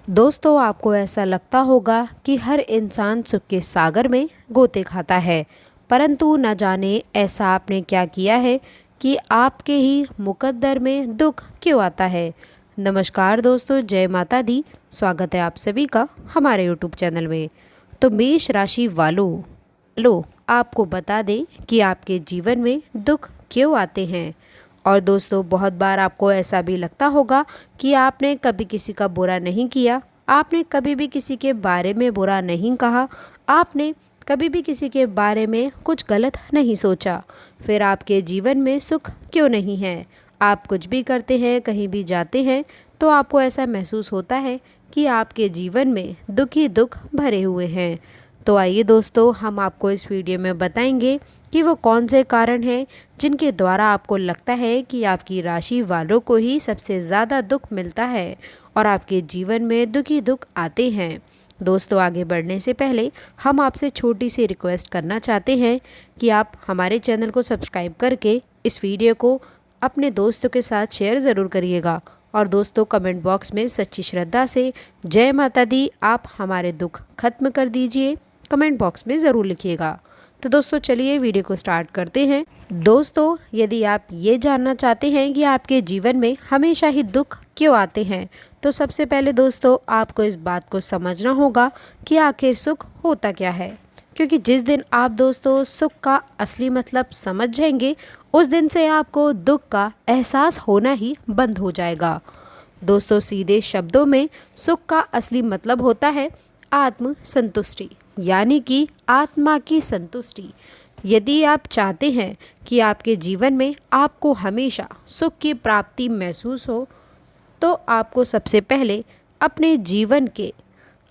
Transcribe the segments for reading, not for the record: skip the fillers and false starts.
दोस्तों, आपको ऐसा लगता होगा कि हर इंसान सुख के सागर में गोते खाता है, परंतु न जाने ऐसा आपने क्या किया है कि आपके ही मुकद्दर में दुख क्यों आता है। नमस्कार दोस्तों, जय माता दी। स्वागत है आप सभी का हमारे यूट्यूब चैनल में। तो मेष राशि वालों, लो आपको बता दें कि आपके जीवन में दुख क्यों आते हैं। और दोस्तों, बहुत बार आपको ऐसा भी लगता होगा कि आपने कभी किसी का बुरा नहीं किया, आपने कभी भी किसी के बारे में बुरा नहीं कहा, आपने कभी भी किसी के बारे में कुछ गलत नहीं सोचा, फिर आपके जीवन में सुख क्यों नहीं है। आप कुछ भी करते हैं, कहीं भी जाते हैं, तो आपको ऐसा महसूस होता है कि आपके जीवन में दुख ही दुख भरे हुए हैं। तो आइए दोस्तों, हम आपको इस वीडियो में बताएंगे कि वो कौन से कारण हैं जिनके द्वारा आपको लगता है कि आपकी राशि वालों को ही सबसे ज़्यादा दुख मिलता है और आपके जीवन में दुख ही दुख आते हैं। दोस्तों, आगे बढ़ने से पहले हम आपसे छोटी सी रिक्वेस्ट करना चाहते हैं कि आप हमारे चैनल को सब्सक्राइब करके इस वीडियो को अपने दोस्तों के साथ शेयर ज़रूर करिएगा। और दोस्तों, कमेंट बॉक्स में सच्ची श्रद्धा से जय माता दी आप हमारे दुख खत्म कर दीजिए, कमेंट बॉक्स में ज़रूर लिखिएगा। तो दोस्तों, चलिए वीडियो को स्टार्ट करते हैं। दोस्तों, यदि आप ये जानना चाहते हैं कि आपके जीवन में हमेशा ही दुख क्यों आते हैं, तो सबसे पहले दोस्तों आपको इस बात को समझना होगा कि आखिर सुख होता क्या है। क्योंकि जिस दिन आप दोस्तों सुख का असली मतलब समझ जाएंगे, उस दिन से आपको दुख का एहसास होना ही बंद हो जाएगा। दोस्तों, सीधे शब्दों में सुख का असली मतलब होता है आत्म संतुष्टि, यानी कि आत्मा की संतुष्टि। यदि आप चाहते हैं कि आपके जीवन में आपको हमेशा सुख की प्राप्ति महसूस हो, तो आपको सबसे पहले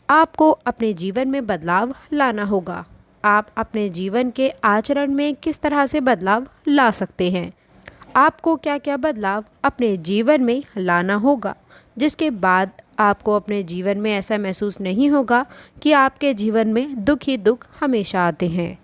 आपको अपने जीवन में बदलाव लाना होगा। आप अपने जीवन के आचरण में किस तरह से बदलाव ला सकते हैं, आपको क्या क्या बदलाव अपने जीवन में लाना होगा, जिसके बाद आपको अपने जीवन में ऐसा महसूस नहीं होगा कि आपके जीवन में दुख ही दुख हमेशा आते हैं।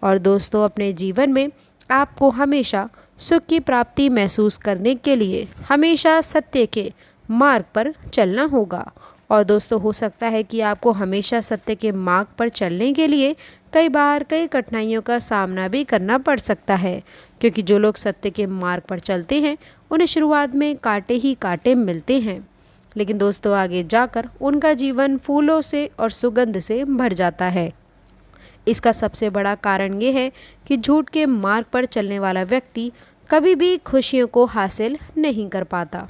और दोस्तों, अपने जीवन में आपको हमेशा सुख की प्राप्ति महसूस करने के लिए हमेशा सत्य के मार्ग पर चलना होगा। और दोस्तों, हो सकता है कि आपको हमेशा सत्य के मार्ग पर चलने के लिए कई बार कई कठिनाइयों का सामना भी करना पड़ सकता है। क्योंकि जो लोग सत्य के मार्ग पर चलते हैं, उन्हें शुरुआत में कांटे ही कांटे मिलते हैं, लेकिन दोस्तों आगे जाकर उनका जीवन फूलों से और सुगंध से भर जाता है। इसका सबसे बड़ा कारण ये है कि झूठ के मार्ग पर चलने वाला व्यक्ति कभी भी खुशियों को हासिल नहीं कर पाता।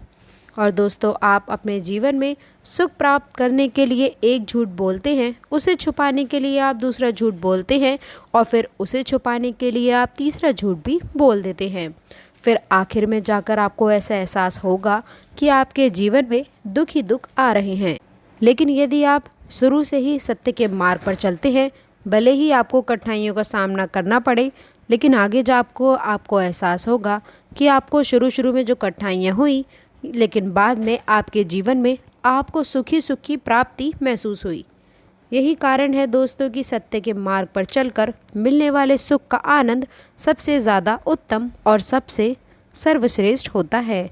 और दोस्तों, आप अपने जीवन में सुख प्राप्त करने के लिए एक झूठ बोलते हैं, उसे छुपाने के लिए आप दूसरा झूठ बोलते हैं, और फिर उसे छुपाने के लिए आप तीसरा झूठ भी बोल देते हैं। फिर आखिर में जाकर आपको ऐसा एहसास होगा कि आपके जीवन में दुख ही दुख आ रहे हैं। लेकिन यदि आप शुरू से ही सत्य के मार्ग पर चलते हैं, भले ही आपको कठिनाइयों का सामना करना पड़े, लेकिन आगे जाकर आपको एहसास होगा कि आपको शुरू में जो कठिनाइयाँ हुई, लेकिन बाद में आपके जीवन में आपको सुखी प्राप्ति महसूस हुई। यही कारण है दोस्तों कि सत्य के मार्ग पर चलकर मिलने वाले सुख का आनंद सबसे ज़्यादा उत्तम और सबसे सर्वश्रेष्ठ होता है।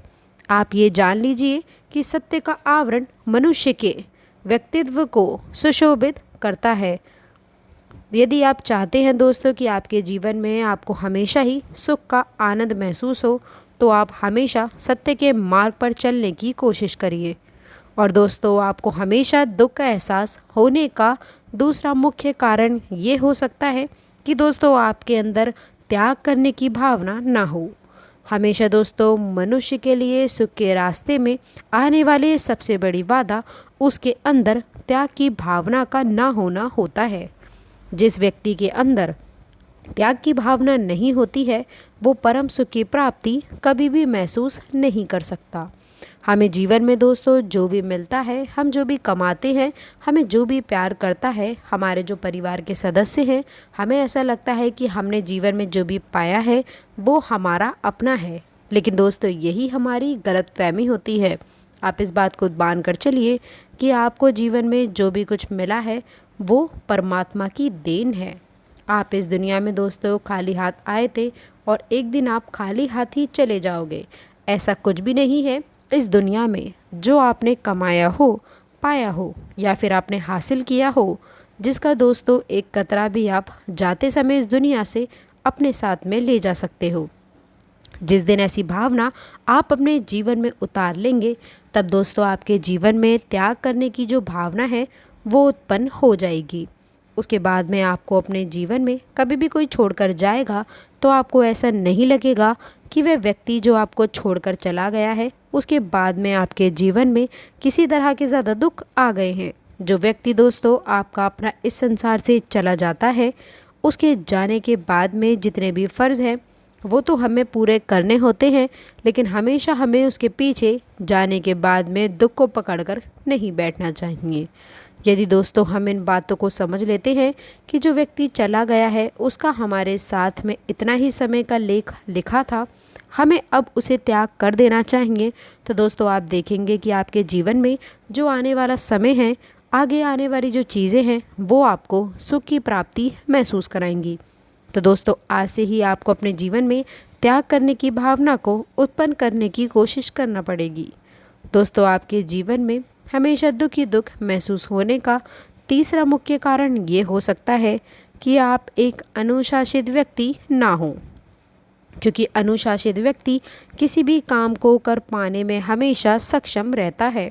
आप ये जान लीजिए कि सत्य का आवरण मनुष्य के व्यक्तित्व को सुशोभित करता है। यदि आप चाहते हैं दोस्तों कि आपके जीवन में आपको हमेशा ही सुख का आनंद महसूस हो, तो आप हमेशा सत्य के मार्ग पर चलने की कोशिश करिए। और दोस्तों, आपको हमेशा दुख का एहसास होने का दूसरा मुख्य कारण ये हो सकता है कि दोस्तों आपके अंदर त्याग करने की भावना ना हो। हमेशा दोस्तों मनुष्य के लिए सुख के रास्ते में आने वाली सबसे बड़ी बाधा उसके अंदर त्याग की भावना का ना होना होता है। जिस व्यक्ति के अंदर त्याग की भावना नहीं होती है, वो परम सुख की प्राप्ति कभी भी महसूस नहीं कर सकता। हमें जीवन में दोस्तों जो भी मिलता है, हम जो भी कमाते हैं, हमें जो भी प्यार करता है, हमारे जो परिवार के सदस्य हैं, हमें ऐसा लगता है कि हमने जीवन में जो भी पाया है वो हमारा अपना है। लेकिन दोस्तों, यही हमारी गलतफहमी होती है। आप इस बात को मान कर चलिए कि आपको जीवन में जो भी कुछ मिला है वो परमात्मा की देन है। आप इस दुनिया में दोस्तों खाली हाथ आए थे और एक दिन आप खाली हाथ ही चले जाओगे। ऐसा कुछ भी नहीं है इस दुनिया में जो आपने कमाया हो पाया हो या फिर आपने हासिल किया हो, जिसका दोस्तों एक कतरा भी आप जाते समय इस दुनिया से अपने साथ में ले जा सकते हो। जिस दिन ऐसी भावना आप अपने जीवन में उतार लेंगे, तब दोस्तों आपके जीवन में त्याग करने की जो भावना है वो उत्पन्न हो जाएगी। उसके बाद में आपको अपने जीवन में कभी भी कोई छोड़कर जाएगा तो आपको ऐसा नहीं लगेगा कि वह व्यक्ति जो आपको छोड़कर चला गया है उसके बाद में आपके जीवन में किसी तरह के ज़्यादा दुख आ गए हैं। जो व्यक्ति दोस्तों आपका अपना इस संसार से चला जाता है, उसके जाने के बाद में जितने भी फ़र्ज़ हैं वो तो हमें पूरे करने होते हैं, लेकिन हमेशा हमें उसके पीछे जाने के बाद में दुख को पकड़कर नहीं बैठना चाहिए। यदि दोस्तों हम इन बातों को समझ लेते हैं कि जो व्यक्ति चला गया है उसका हमारे साथ में इतना ही समय का लेख लिखा था, हमें अब उसे त्याग कर देना चाहिए, तो दोस्तों आप देखेंगे कि आपके जीवन में जो आने वाला समय है, आगे आने वाली जो चीज़ें हैं वो आपको सुख की प्राप्ति महसूस कराएंगी। तो दोस्तों आज से ही आपको अपने जीवन में त्याग करने की भावना को उत्पन्न करने की कोशिश करना पड़ेगी। दोस्तों आपके जीवन में हमेशा दुख ही दुख महसूस होने का तीसरा मुख्य कारण ये हो सकता है कि आप एक अनुशासित व्यक्ति ना हो, क्योंकि अनुशासित व्यक्ति किसी भी काम को कर पाने में हमेशा सक्षम रहता है।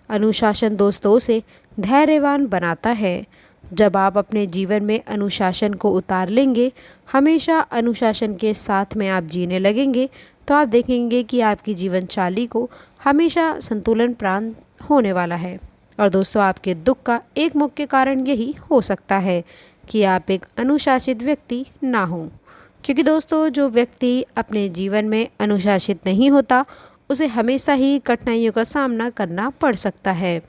अनुशासन दोस्तों से धैर्यवान बनाता है। जब आप अपने जीवन में अनुशासन को उतार लेंगे, हमेशा अनुशासन के साथ में आप जीने लगेंगे, तो आप देखेंगे कि आपकी जीवन चाली को हमेशा संतुलन प्राप्त होने वाला है। और दोस्तों आपके दुख का एक मुख्य कारण यही हो सकता है कि आप एक अनुशासित व्यक्ति ना हो, क्योंकि दोस्तों जो व्यक्ति अपने जीवन में अनुशासित नहीं होता उसे हमेशा ही कठिनाइयों का सामना करना पड़ सकता है।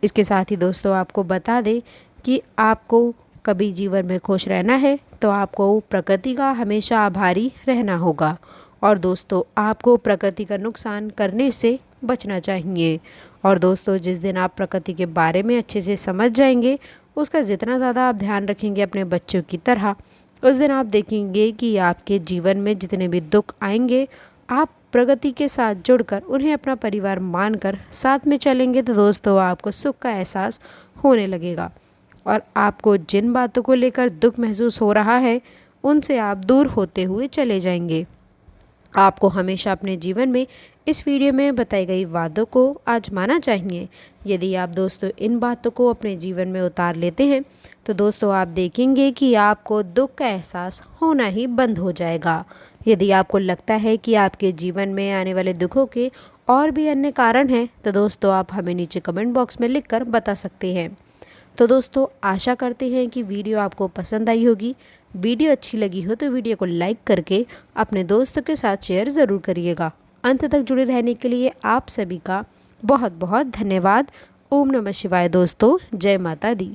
इसके साथ ही दोस्तों आपको बता दें कि आपको कभी जीवन में खुश रहना है तो आपको प्रकृति का हमेशा आभारी रहना होगा। और दोस्तों आपको प्रकृति का नुकसान करने से बचना चाहिए। और दोस्तों जिस दिन आप प्रकृति के बारे में अच्छे से समझ जाएंगे, उसका जितना ज़्यादा आप ध्यान रखेंगे अपने बच्चों की तरह, उस दिन आप देखेंगे कि आपके जीवन में जितने भी दुख आएंगे, आप प्रगति के साथ जुड़कर उन्हें अपना परिवार मानकर साथ में चलेंगे, तो दोस्तों आपको सुख का एहसास होने लगेगा और आपको जिन बातों को लेकर दुख महसूस हो रहा है उनसे आप दूर होते हुए चले जाएंगे। आपको हमेशा अपने जीवन में इस वीडियो में बताई गई बातों को आजमाना चाहिए। यदि आप दोस्तों इन बातों को अपने जीवन में उतार लेते हैं तो दोस्तों आप देखेंगे कि आपको दुख का एहसास होना ही बंद हो जाएगा। यदि आपको लगता है कि आपके जीवन में आने वाले दुखों के और भी अन्य कारण हैं, तो दोस्तों आप हमें नीचे कमेंट बॉक्स में लिखकर बता सकते हैं। तो दोस्तों आशा करते हैं कि वीडियो आपको पसंद आई होगी। वीडियो अच्छी लगी हो तो वीडियो को लाइक करके अपने दोस्तों के साथ शेयर ज़रूर करिएगा। अंत तक जुड़े रहने के लिए आप सभी का बहुत बहुत धन्यवाद। ओम नमः शिवाय दोस्तों, जय माता दी।